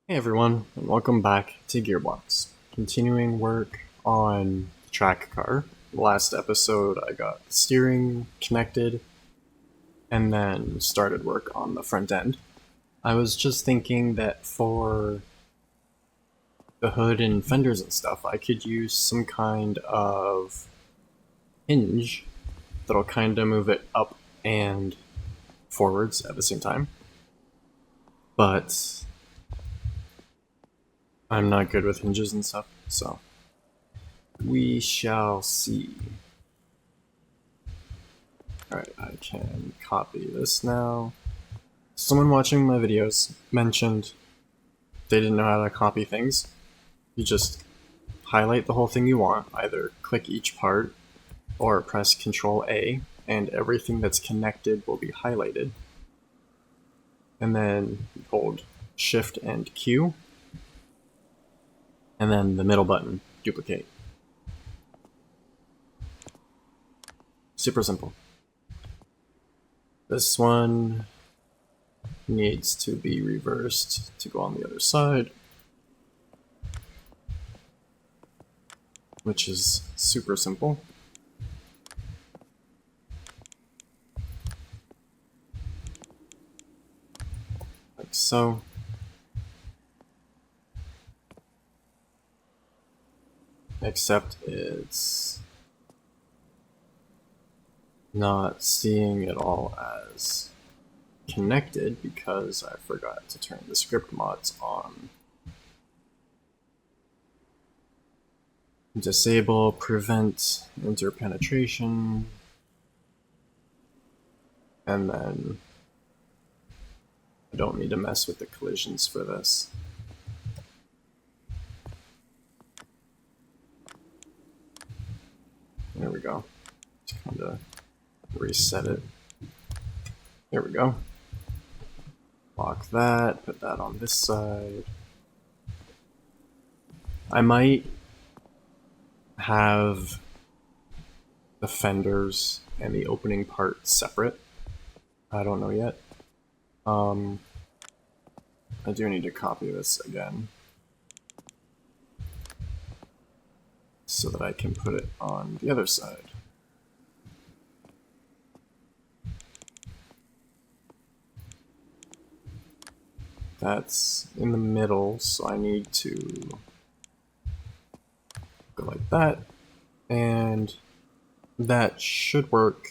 Hey everyone, and welcome back to Gearbox. Continuing work on the track car. Last episode I got the steering connected and then started work on the front end. I was just thinking that for the hood and fenders and stuff, I could use some kind of hinge that'll kind of move it up and forwards at the same time. But I'm not good with hinges and stuff, so we shall see. Alright, I can copy this now. Someone watching my videos mentioned they didn't know how to copy things. You just highlight the whole thing you want, either click each part or press Ctrl A, and everything that's connected will be highlighted. And then hold Shift and Q, and then the middle button, duplicate. Super simple. This one needs to be reversed to go on the other side, which is super simple. Like so. Except it's not seeing it all as connected because I forgot to turn the script mods on. Disable prevent interpenetration, and then I don't need to mess with the collisions for this. There we go. Just kind of reset it. There we go. Lock that, put that on this side. I might have the fenders and the opening part separate. I don't know yet. I do need to copy this again so that I can put it on the other side. That's in the middle, so I need to go like that, and that should work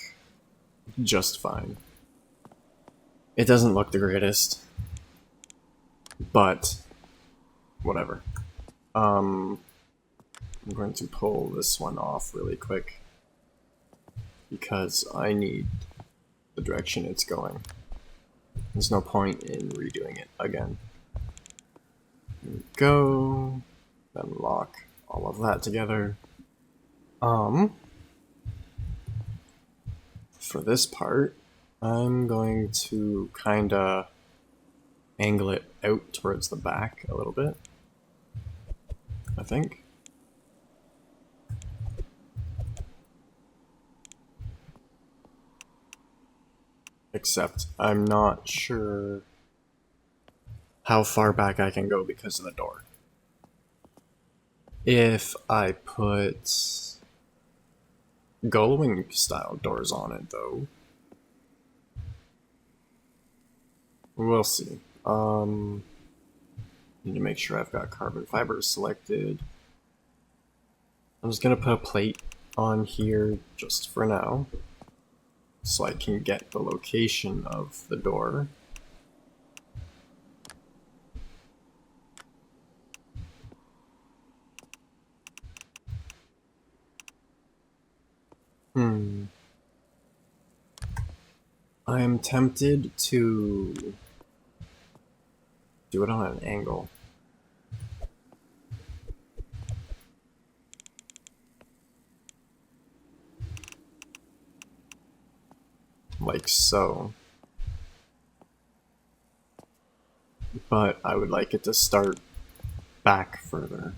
just fine. It doesn't look the greatest, but whatever. I'm going to pull this one off really quick because I need the direction it's going. There's no point in redoing it again. There we go. Then lock all of that together. For this part, I'm going to kinda angle it out towards the back a little bit, I think. Except I'm not sure how far back I can go because of the door. If I put gullwing style doors on it though, we'll see. Need to make sure I've got carbon fiber selected. I'm just gonna put a plate on here just for now, so I can get the location of the door. I am tempted to do it on an angle. Like so. But I would like it to start back further.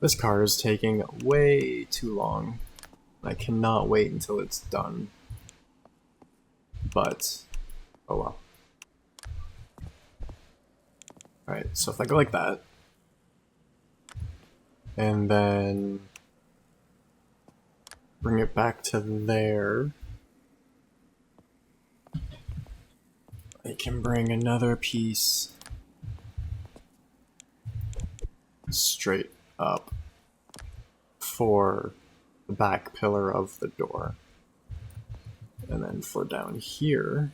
This car is taking way too long. I cannot wait until it's done. But, oh well. Alright, so if I go like that, and then bring it back to there, I can bring another piece straight up for the back pillar of the door. And then for down here,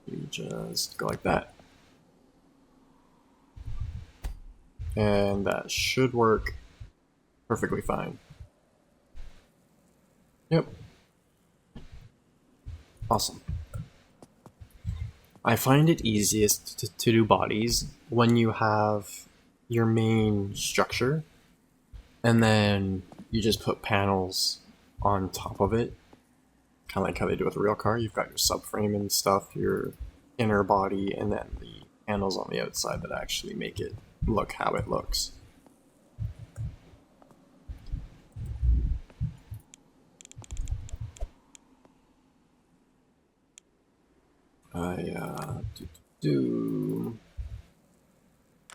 you just go like that. And that should work perfectly fine. Yep. Awesome. I find it easiest to do bodies when you have your main structure and then you just put panels on top of it, kind of like how they do with a real car. You've got your subframe and stuff, your inner body, and then the panels on the outside that actually make it look how it looks. I'm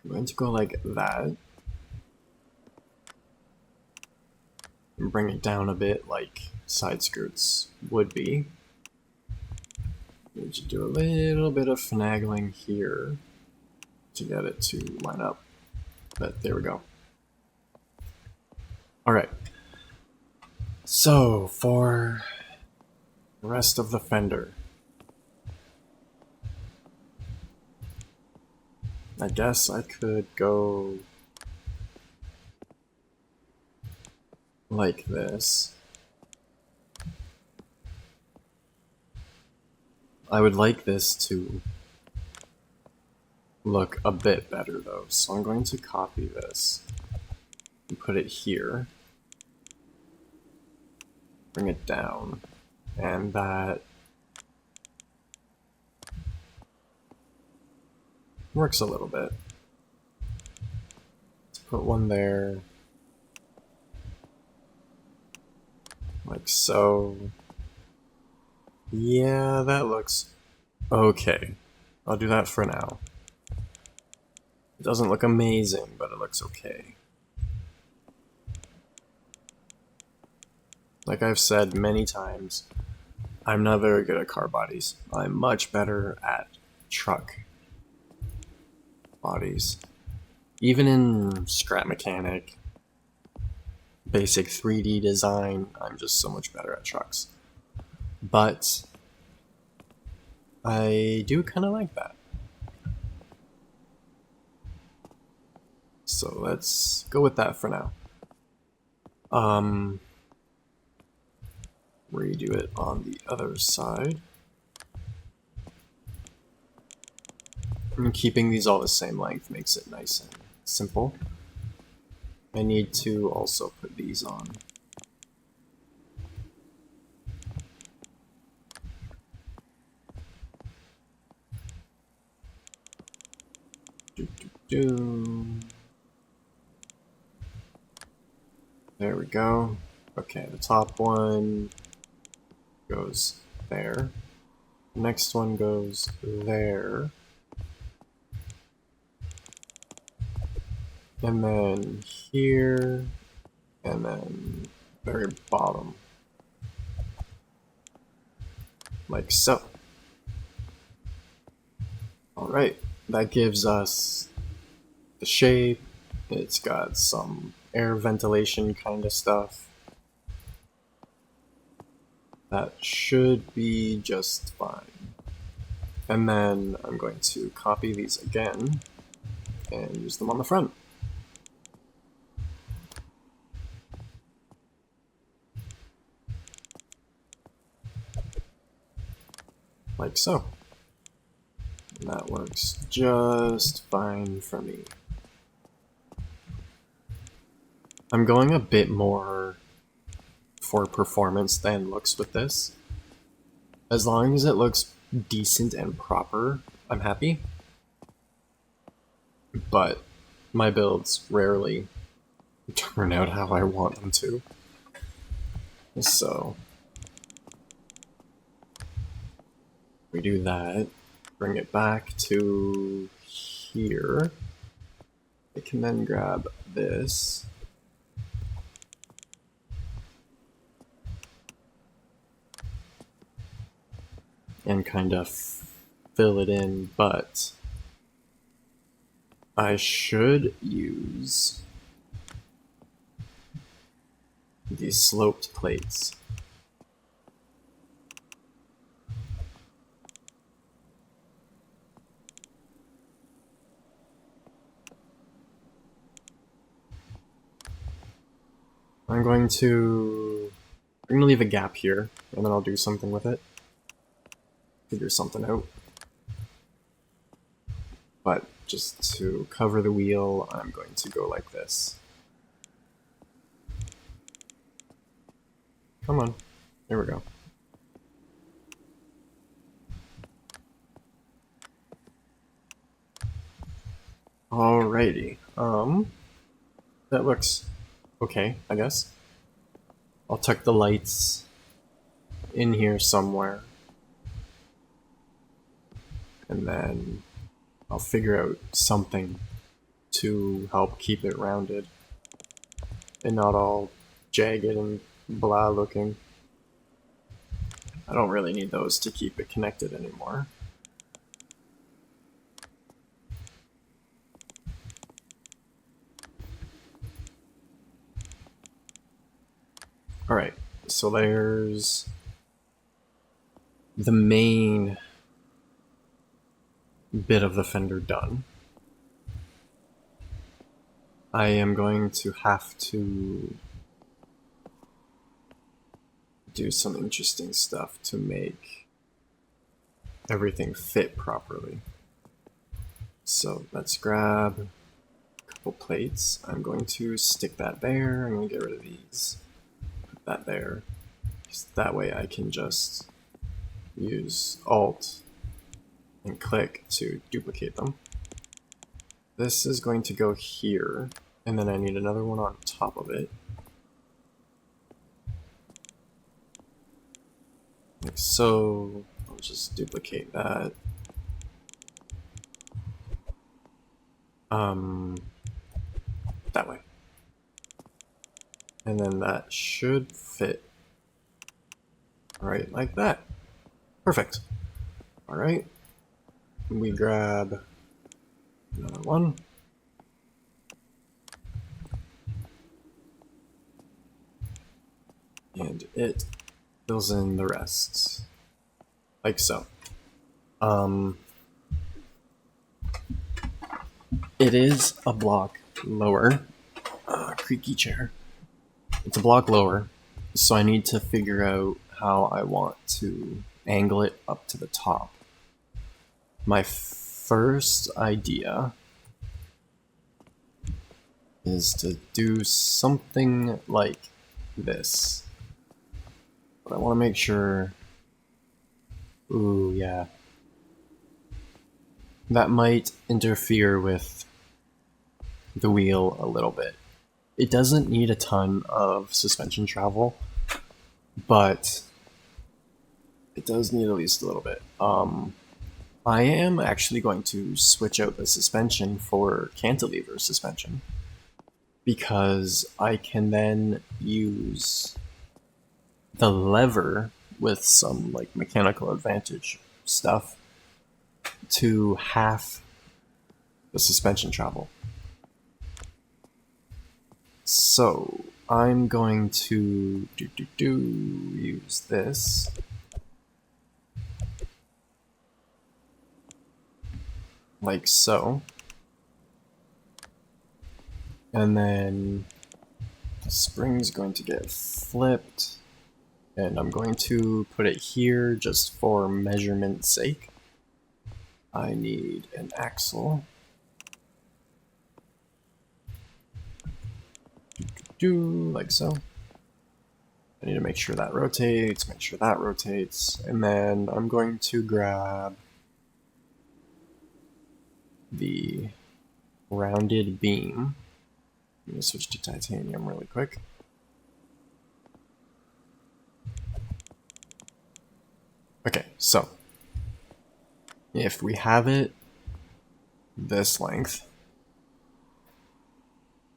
going to go like that and bring it down a bit like side skirts would be. Need to do a little bit of finagling here to get it to line up, but there we go. Alright, so for the rest of the fender, I guess I could go like this. I would like this to look a bit better though, so I'm going to copy this and put it here, bring it down, and that works a little bit. Let's put one there, like so. Yeah, that looks okay. I'll do that for now. It doesn't look amazing, but it looks okay. Like I've said many times, I'm not very good at car bodies. I'm much better at truck bodies. Even in scrap mechanic, basic 3D design, I'm just so much better at trucks. But I do kind of like that. So let's go with that for now. Redo it on the other side. And keeping these all the same length makes it nice and simple. I need to also put these on. There we go. Okay, the top one goes there. The next one goes there. And then here, and then very bottom. Like so. Alright, that gives us the shape. It's got some air ventilation kind of stuff. That should be just fine. And then I'm going to copy these again and use them on the front. Like so. And that works just fine for me. I'm going a bit more for performance than looks with this. As long as it looks decent and proper, I'm happy. But my builds rarely turn out how I want them to. So we do that, bring it back to here. I can then grab this. And kind of fill it in, but I should use these sloped plates. I'm going to leave a gap here, and then I'll do something with it. Figure something out. But just to cover the wheel, I'm going to go like this. Come on. There we go. Alrighty. That looks okay, I guess. I'll tuck the lights in here somewhere. And then I'll figure out something to help keep it rounded and not all jagged and blah looking. I don't really need those to keep it connected anymore. Alright, so there's the main bit of the fender done. I am going to have to do some interesting stuff to make everything fit properly. So let's grab a couple plates. I'm going to stick that there. I'm going to get rid of these. Put that there. Just that way I can just use Alt and click to duplicate them. This is going to go here, and then I need another one on top of it. Like so. I'll just duplicate that. That way. And then that should fit right like that. Perfect. Alright. We grab another one. And it fills in the rest. Like so. It is a block lower. Creaky chair. It's a block lower, so I need to figure out how I want to angle it up to the top. My first idea is to do something like this. But I want to make sure... Ooh, yeah. That might interfere with the wheel a little bit. It doesn't need a ton of suspension travel, but it does need at least a little bit. I am actually going to switch out the suspension for cantilever suspension, because I can then use the lever with some like mechanical advantage stuff to half the suspension travel. So I'm going to use this. Like so. And then the spring's going to get flipped. And I'm going to put it here just for measurement's sake. I need an axle. Like so. I need to make sure that rotates, make sure that rotates, and then I'm going to grab the rounded beam. I'm going to switch to titanium really quick. Okay, so if we have it this length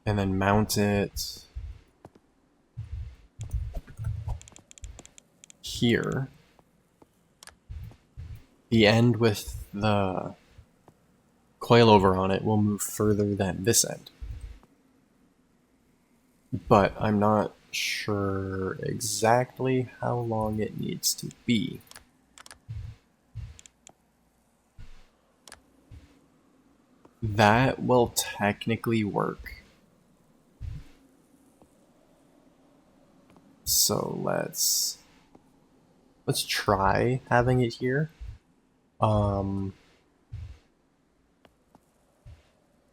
and then mount it here, the end with the coilover on it will move further than this end. But I'm not sure exactly how long it needs to be. That will technically work. So let's try having it here.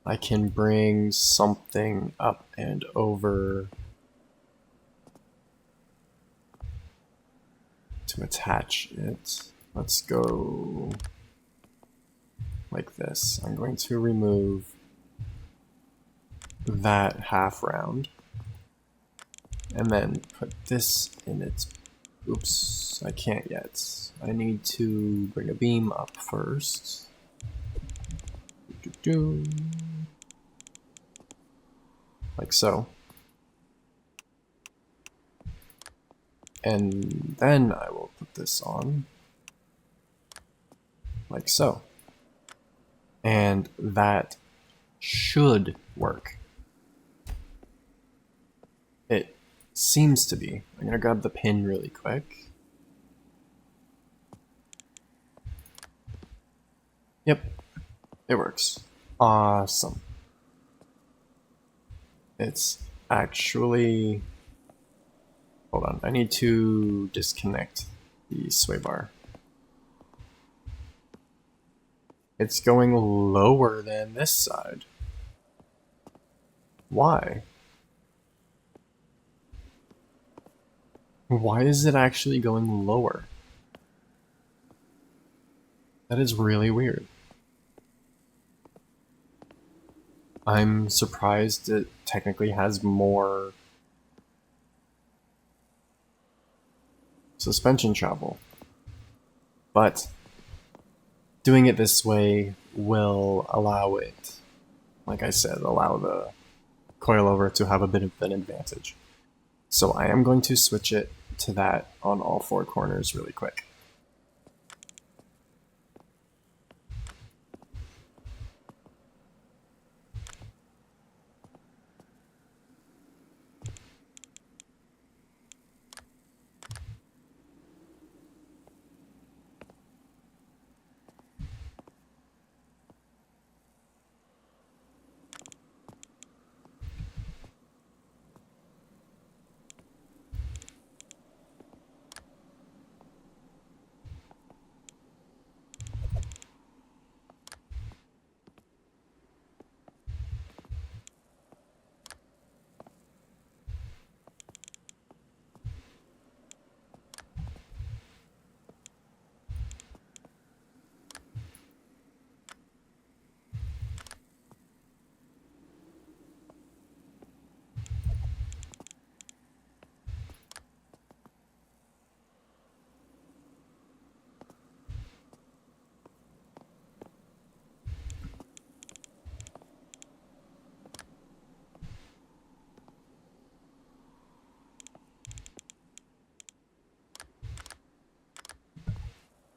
I can bring something up and over to attach it. Let's go like this. I'm going to remove that half round and then put this in its, oops, I can't yet. I need to bring a beam up first. Like so. And then I will put this on like so. And that should work. It seems to be. I'm gonna grab the pin really quick. Yep, it works. Awesome. It's actually, hold on, I need to disconnect the sway bar. It's going lower than this side. Why? Why is it actually going lower? That is really weird. I'm surprised it technically has more suspension travel. But doing it this way will allow it, like I said, allow the coilover to have a bit of an advantage. So I am going to switch it to that on all four corners really quick.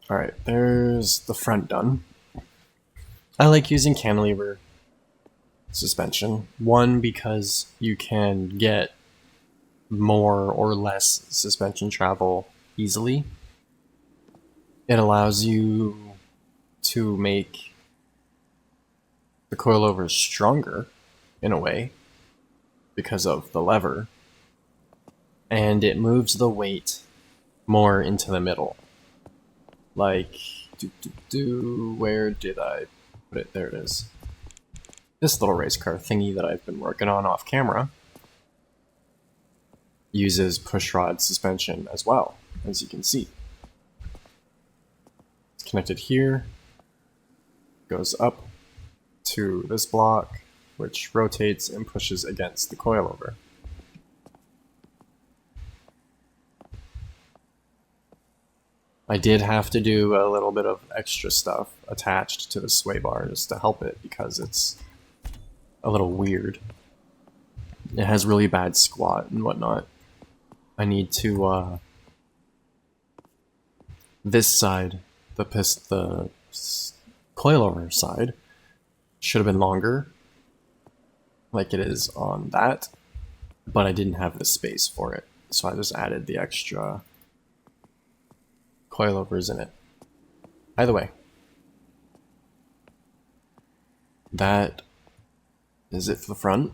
Alright, there's the front done. I like using cantilever suspension. One, because you can get more or less suspension travel easily. It allows you to make the coilover stronger in a way because of the lever, and it moves the weight more into the middle. Like, where did I put it? There it is. This little race car thingy that I've been working on off camera uses pushrod suspension as well, as you can see. It's connected here, goes up to this block, which rotates and pushes against the coilover. I did have to do a little bit of extra stuff attached to the sway bar just to help it because it's a little weird. It has really bad squat and whatnot. I need to, this side, the coilover side, should have been longer, like it is on that, but I didn't have the space for it, so I just added the extra coilovers in it. Either way, that is it for the front,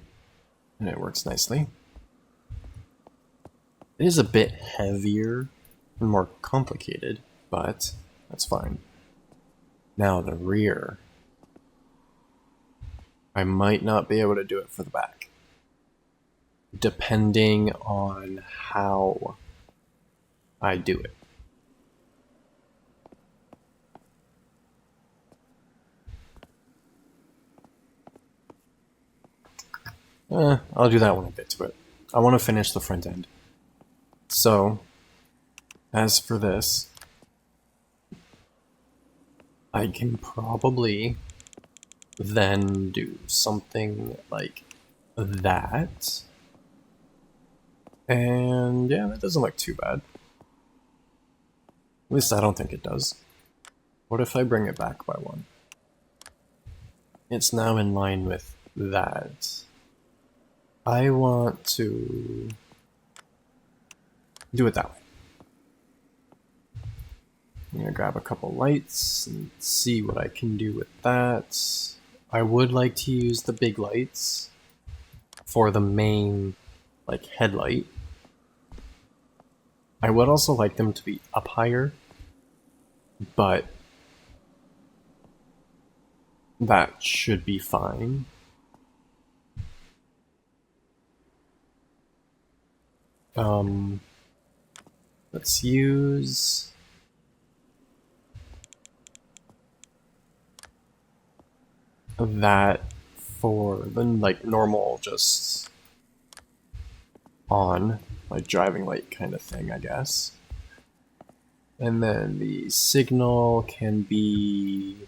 and it works nicely. It is a bit heavier and more complicated, but that's fine. Now the rear. I might not be able to do it for the back, depending on how I do it. I'll do that when I get to it. I want to finish the front end. So, as for this, I can probably then do something like that. And yeah, that doesn't look too bad. At least I don't think it does. What if I bring it back by one? It's now in line with that. I want to do it that way. I'm gonna grab a couple lights and see what I can do with that. I would like to use the big lights for the main, like, headlight. I would also like them to be up higher, but that should be fine. Let's use that for the like normal, just on, like driving light kind of thing, I guess. And then the signal can be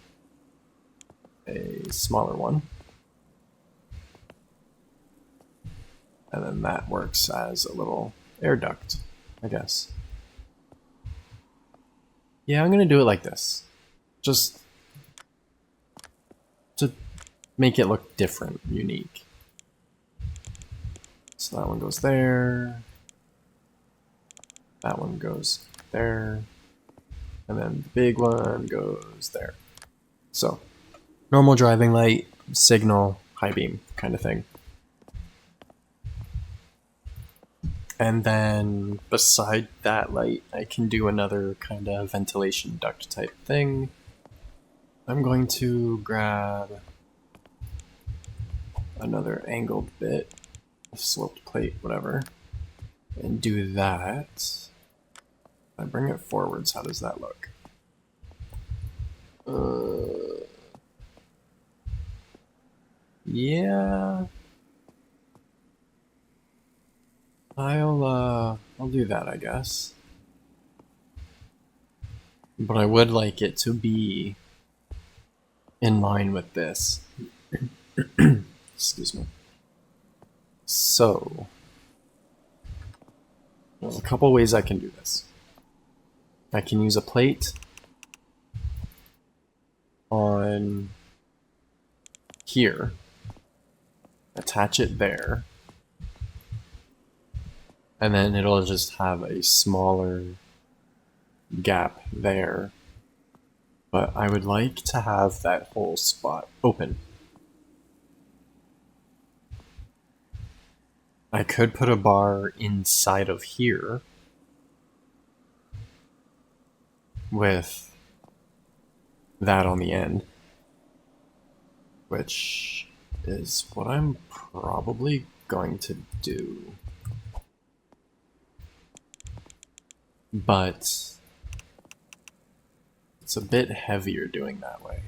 a smaller one. And then that works as a little air duct, I guess. Yeah, I'm gonna do it like this. Just to make it look different, unique. So that one goes there. That one goes there. And then the big one goes there. So, normal driving light, signal, high beam kind of thing. And then beside that light, I can do another kind of ventilation duct type thing. I'm going to grab another angled bit, sloped plate, whatever, and do that. If I bring it forwards, how does that look? Yeah. I'll do that, I guess. But I would like it to be in line with this. Excuse me. So, there's a couple ways I can do this. I can use a plate on here, attach it there, and then it'll just have a smaller gap there. But I would like to have that whole spot open. I could put a bar inside of here with that on the end, which is what I'm probably going to do. But it's a bit heavier doing that way.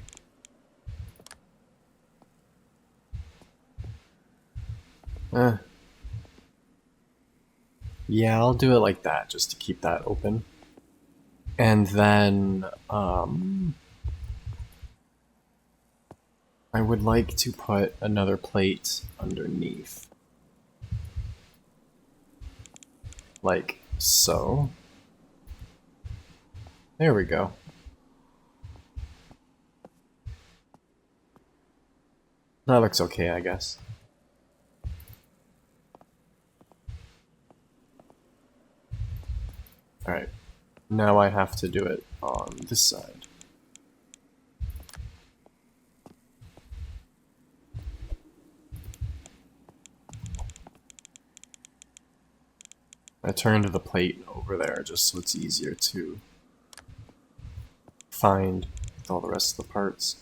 Yeah, I'll do it like that just to keep that open. And then I would like to put another plate underneath. Like so. There we go. That looks okay, I guess. Alright. Now I have to do it on this side. I turned the plate over there just so it's easier to find all the rest of the parts.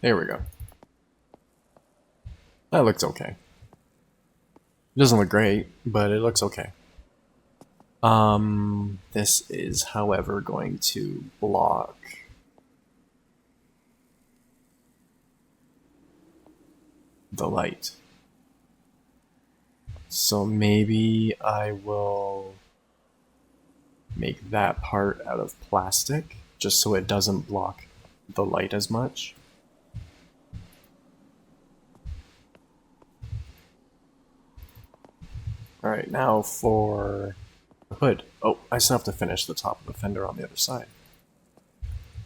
There we go. That looks okay. It doesn't look great, but it looks okay. This is, however, going to block the light. So maybe I will make that part out of plastic, just so it doesn't block the light as much. Alright, now for the hood. Oh, I still have to finish the top of the fender on the other side.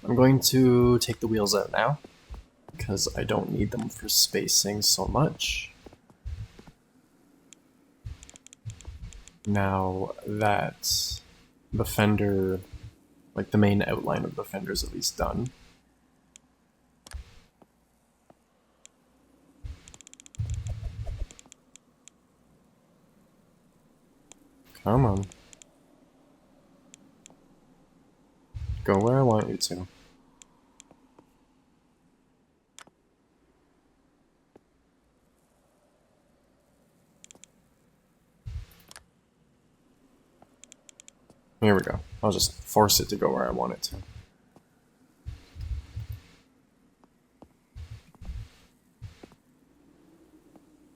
I'm going to take the wheels out now, because I don't need them for spacing so much. Now that the fender, like the main outline of the fender is at least done, come on. Go where I want you to. Here we go. I'll just force it to go where I want it to.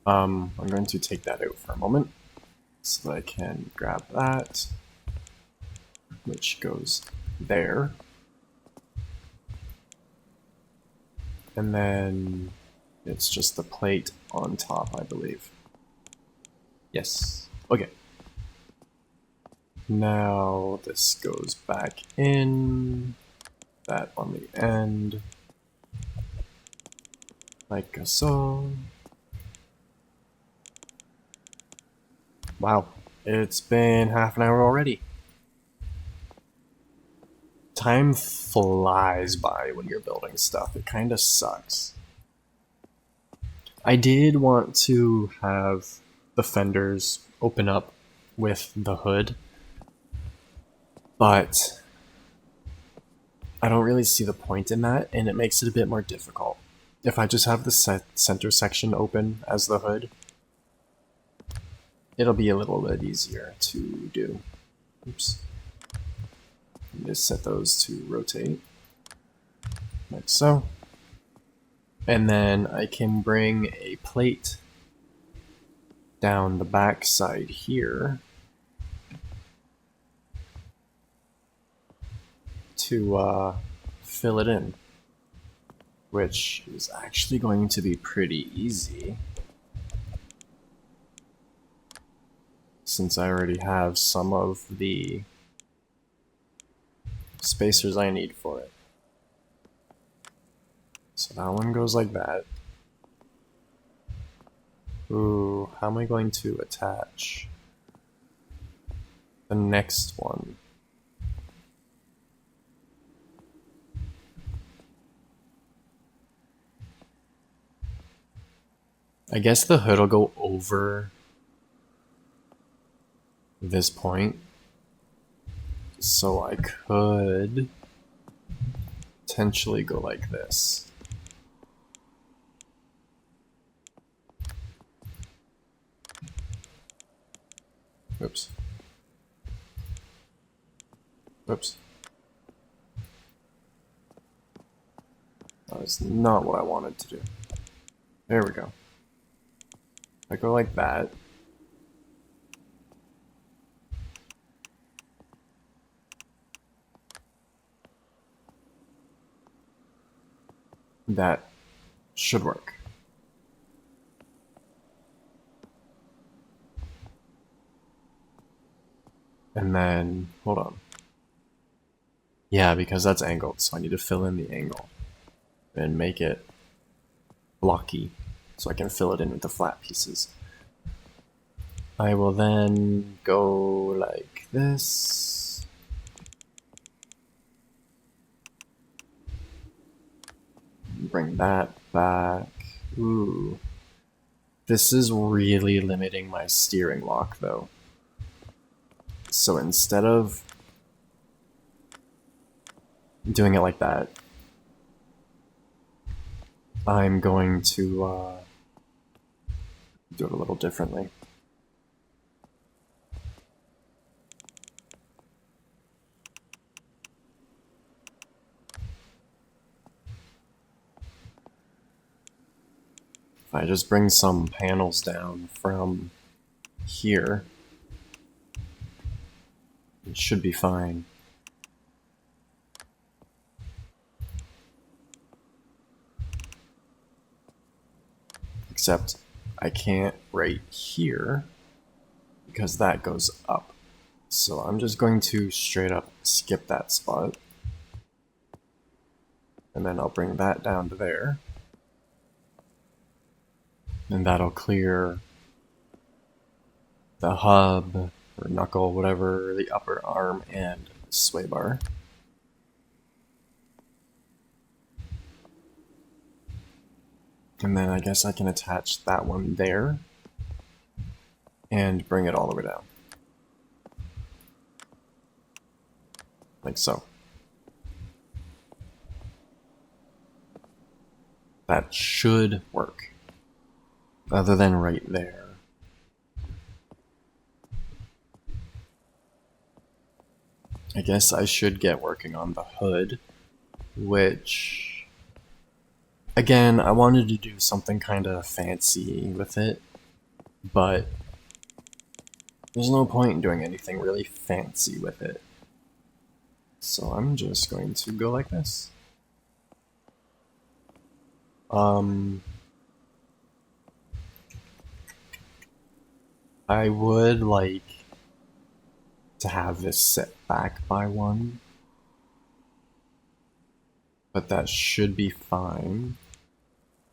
I'm going to take that out for a moment so that I can grab that, which goes there. And then it's just the plate on top, I believe. Yes. Okay. Now this goes back in, that on the end, like so. Wow, it's been half an hour already. Time flies by when you're building stuff. It kind of sucks. I did want to have the fenders open up with the hood, but I don't really see the point in that, and it makes it a bit more difficult. If I just have the center section open as the hood, it'll be a little bit easier to do. Oops. Just set those to rotate, like so. And then I can bring a plate down the back side here to fill it in, which is actually going to be pretty easy since I already have some of the spacers I need for it. So that one goes like that. Ooh, how am I going to attach the next one? I guess the hood will go over this point, so I could potentially go like this. Oops. Oops. That is not what I wanted to do. There we go. I go like that. That should work. And then, hold on. Yeah, because that's angled, so I need to fill in the angle and make it blocky so I can fill it in with the flat pieces. I will then go like this. Bring that back. Ooh. This is really limiting my steering lock though. So instead of doing it like that, I'm going to do it a little differently. If I just bring some panels down from here, it should be fine. Except I can't right here because that goes up. So I'm just going to straight up skip that spot. And then I'll bring that down to there. And that'll clear the hub or knuckle, whatever, the upper arm and sway bar. And then I guess I can attach that one there and bring it all the way down. Like so. That should work. Other than right there. I guess I should get working on the hood, which, again, I wanted to do something kind of fancy with it, but there's no point in doing anything really fancy with it. So I'm just going to go like this. I would like to have this set back by one, but that should be fine.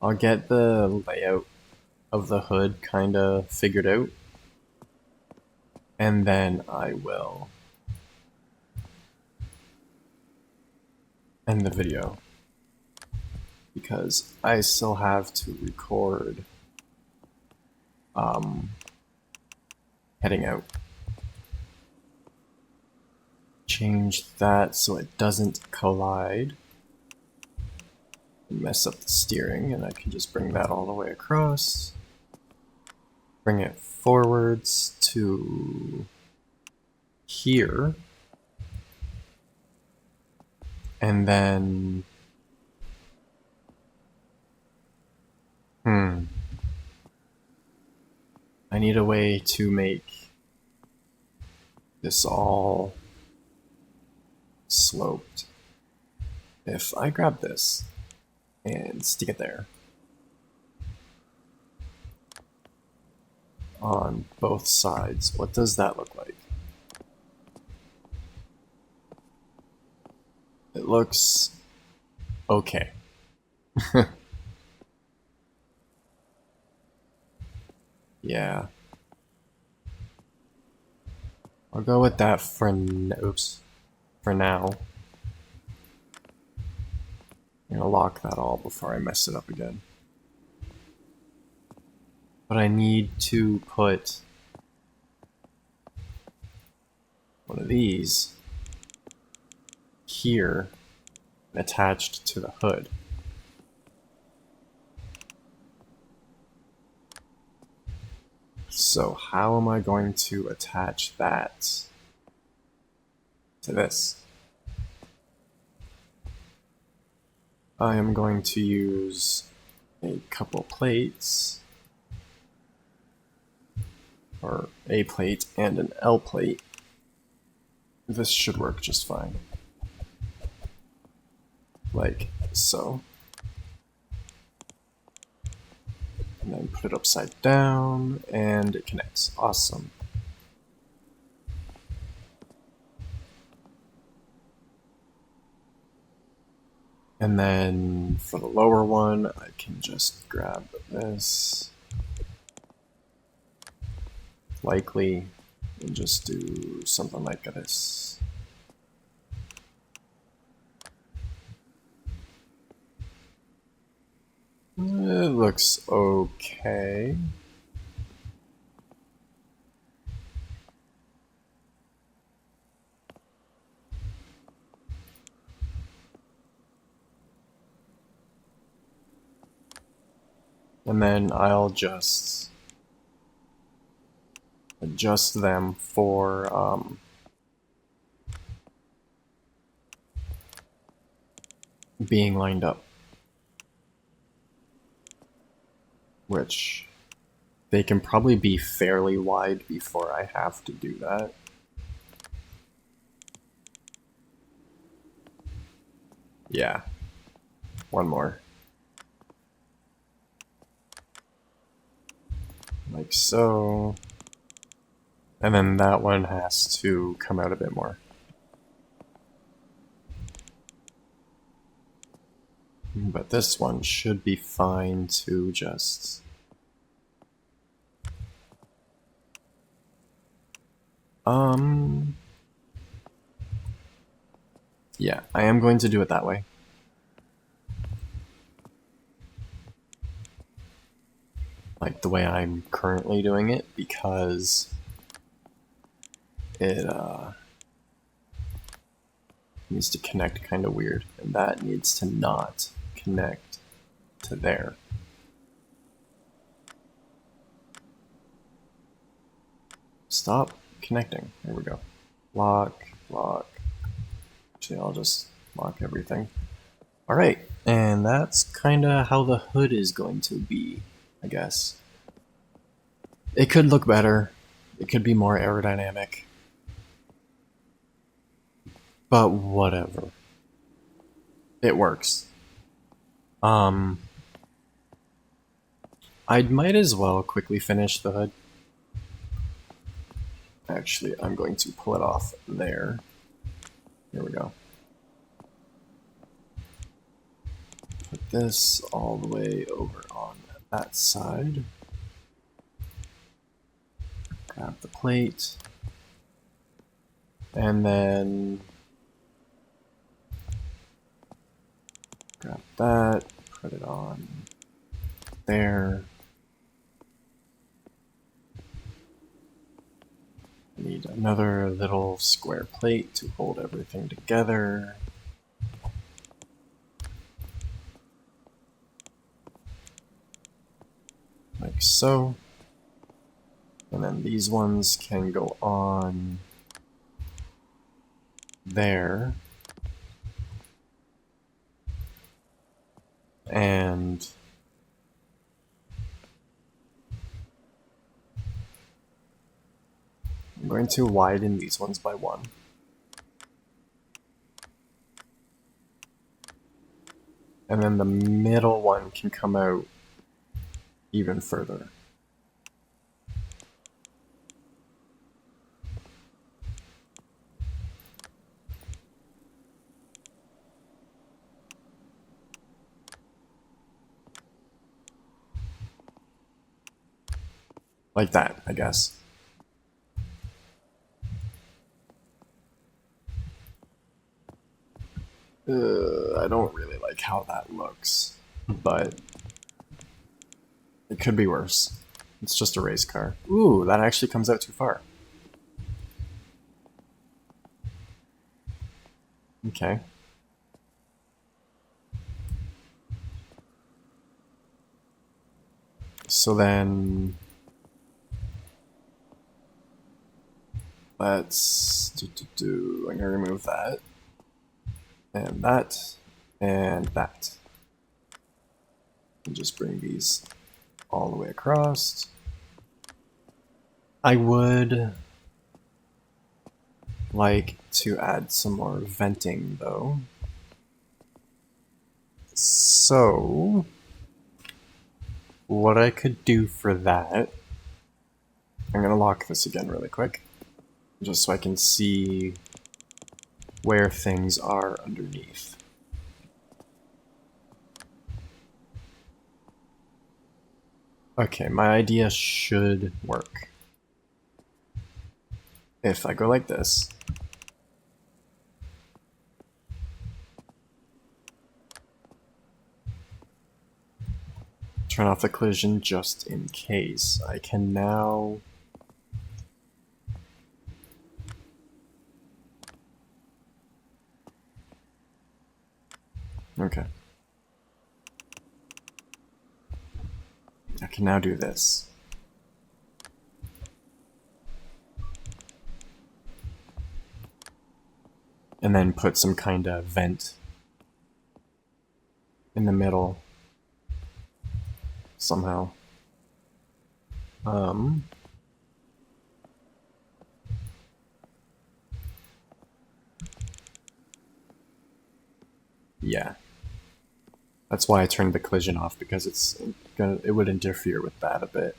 I'll get the layout of the hood kind of figured out, and then I will end the video because I still have to record heading out. Change that so it doesn't collide and mess up the steering, and I can just bring that all the way across. Bring it forwards to here. And then I need a way to make this all sloped. If I grab this and stick it there on both sides, what does that look like? It looks okay. Yeah. I'll go with that for now. I'm gonna lock that all before I mess it up again. But I need to put one of these here attached to the hood. So how am I going to attach that to this? I am going to use a couple plates, or a plate and an L plate. This should work just fine. Like so. And then put it upside down, and it connects. Awesome. And then for the lower one, I can just grab this, likely, and just do something like this. It looks okay. And then I'll just adjust them for being lined up, which they can probably be fairly wide before I have to do that. Yeah, one more. Like so. And then that one has to come out a bit more. But this one should be fine to just... Yeah, I am going to do it that way. Like the way I'm currently doing it, because it needs to connect kind of weird, and that needs to not connect to there. Stop connecting. There we go. Lock, lock. Actually, I'll just lock everything. Alright, and that's kind of how the hood is going to be, I guess. It could look better. It could be more aerodynamic. But whatever. It works. I might as well quickly finish the hood. Actually, I'm going to pull it off there. Here we go. Put this all the way over on that side. Grab the plate. And then grab that, put it on there. Need another little square plate to hold everything together. Like so. And then these ones can go on there. And I'm going to widen these ones by 1. And then the middle one can come out even further. Like that, I guess. I don't really like how that looks, but it could be worse. It's just a race car. Ooh, that actually comes out too far. Okay. So then let's I'm gonna remove that and that and that. And just bring these all the way across. I would like to add some more venting though. So what I could do for that, I'm gonna lock this again really quick, just so I can see where things are underneath. Okay, my idea should work. If I go like this, turn off the collision just in case, I can now okay. I can now do this. And then put some kind of vent in the middle somehow. Yeah. That's why I turned the collision off, because it would interfere with that a bit.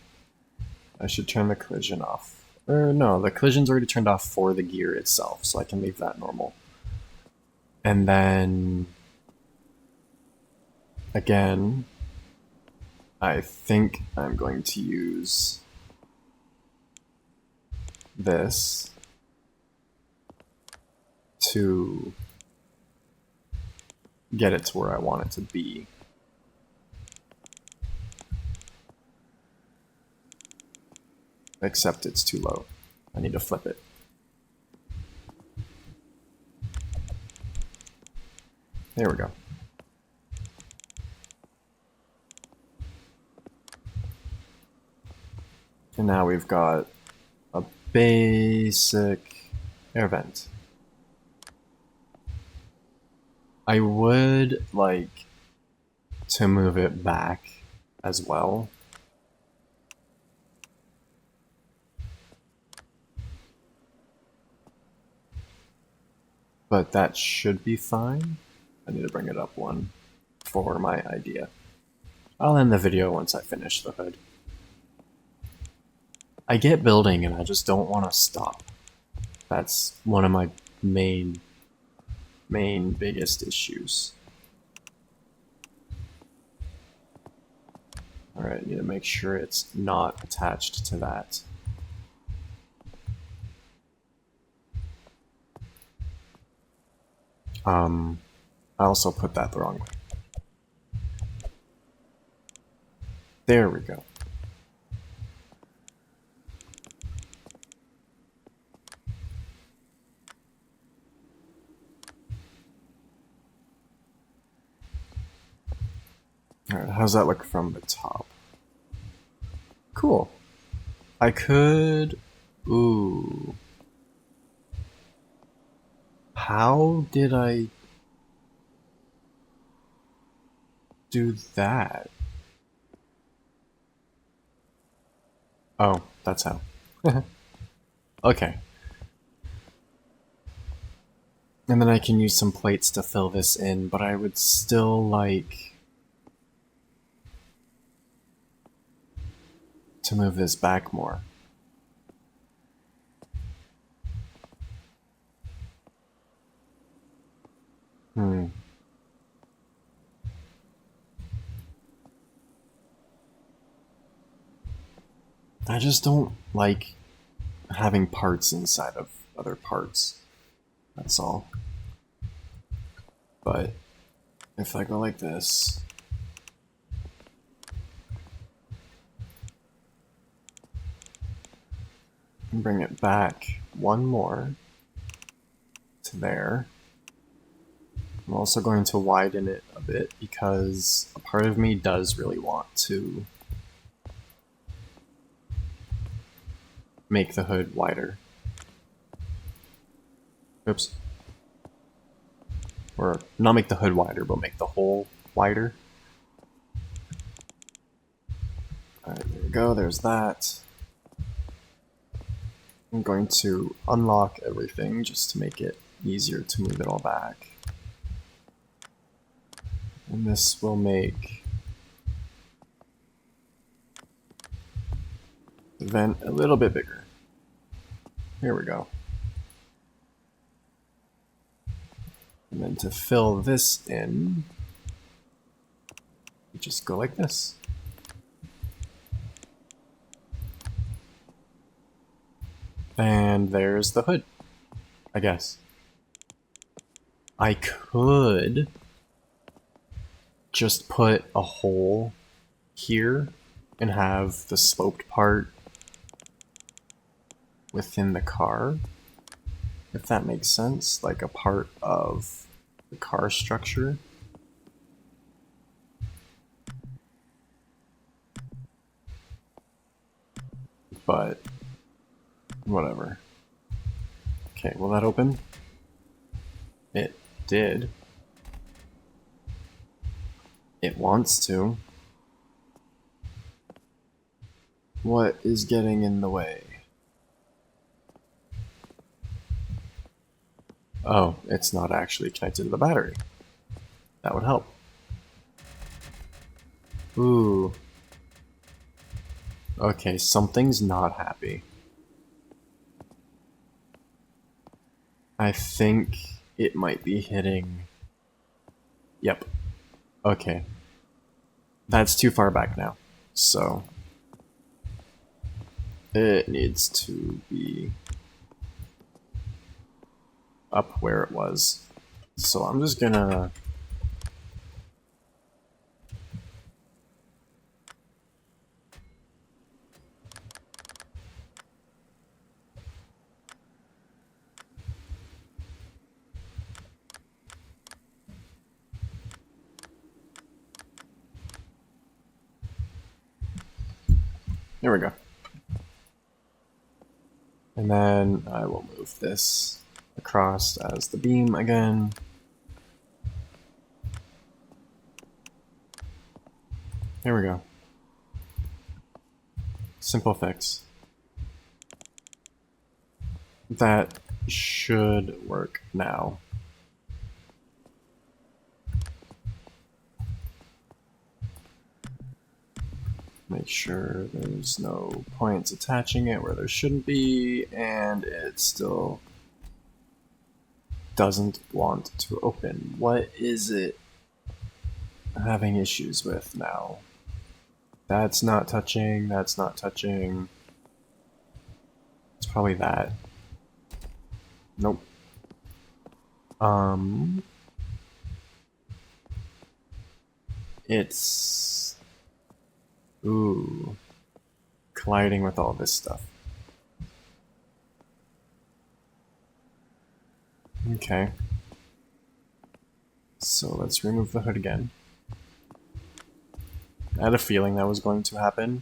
I should turn the collision off. Or no, the collision's already turned off for the gear itself, so I can leave that normal. And then again, I think I'm going to use this to get it to where I want it to be. Except it's too low. I need to flip it. There we go. And now we've got a basic air vent. I would like to move it back as well. But that should be fine. I need to bring it up one for my idea. I'll end the video once I finish the hood. I get building and I just don't want to stop. That's one of my main biggest issues. Alright, I need to make sure it's not attached to that. I also put that the wrong way. There we go. Alright, how's that look from the top? Cool. I could... Ooh. How did I do that? Oh, that's how. Okay. And then I can use some plates to fill this in, but I would still like to move this back more. I just don't like having parts inside of other parts. That's all. But if I go like this, and bring it back one more to there. I'm also going to widen it a bit because a part of me does really want to make the hood wider. Oops. Or not make the hood wider, but make the hole wider. go, there's that. I'm going to unlock everything just to make it easier to move it all back. And this will make the vent a little bit bigger. Here we go. And then to fill this in, you just go like this. And there's the hood, I guess. I could just put a hole here and have the sloped part within the car, if that makes sense, like a part of the car structure. But whatever. Okay, will that open? It did. It wants to. What is getting in the way? Oh, it's not actually connected to the battery. That would help. Ooh. Okay, something's not happy. I think it might be hitting... Yep. Okay. That's too far back now, so... it needs to be up where it was. So I'm just gonna... There we go. And then I will move this across as the beam again. There we go. Simple fix. That should work now. Make sure there's no points attaching it where there shouldn't be, and it still doesn't want to open. What is it having issues with now? That's not touching, that's not touching. It's probably that. Nope. It's... ooh. Colliding with all this stuff. Okay. So let's remove the hood again. I had a feeling that was going to happen.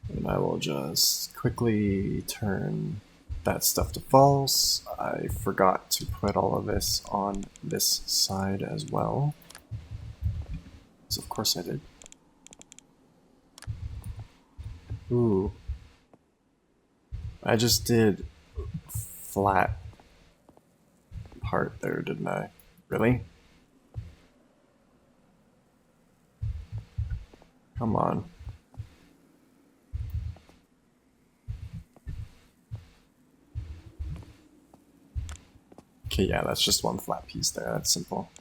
And I will just quickly turn that stuff to false. I forgot to put all of this on this side as well. So of course I did. Ooh. I just did flat part there, didn't I? Really? Come on. Okay, yeah, that's just one flat piece there. That's simple.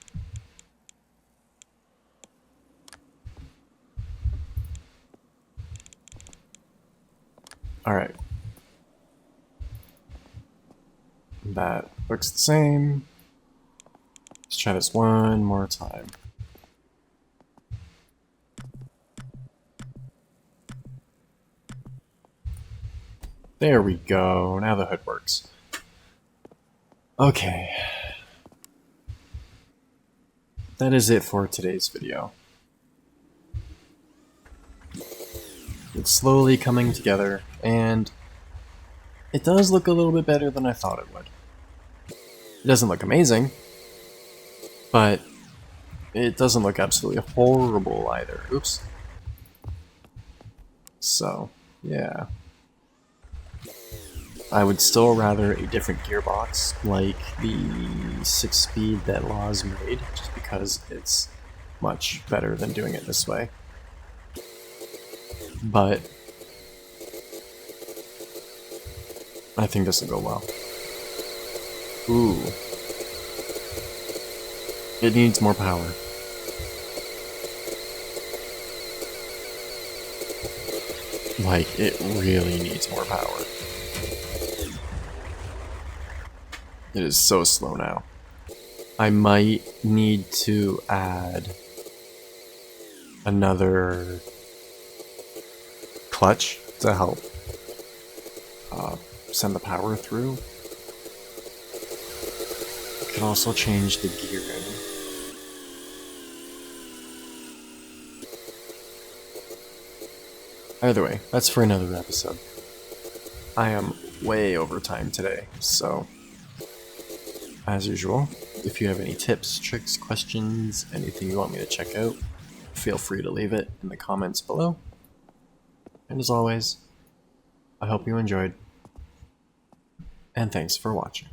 Alright. That looks the same. Let's try this one more time. There we go. Now the hood works. Okay. That is it for today's video. It's slowly coming together, and it does look a little bit better than I thought it would. It doesn't look amazing, but it doesn't look absolutely horrible either. Oops. So, yeah. I would still rather a different gearbox, like the 6-speed that Laws made, just because it's much better than doing it this way. But I think this will go well. Ooh. It needs more power. Like, it really needs more power. It is so slow now. I might need to add another clutch to help send the power through. I can also change the gearing. Either way, that's for another episode. I am way over time today, so as usual, if you have any tips, tricks, questions, anything you want me to check out, feel free to leave it in the comments below. And as always, I hope you enjoyed, and thanks for watching.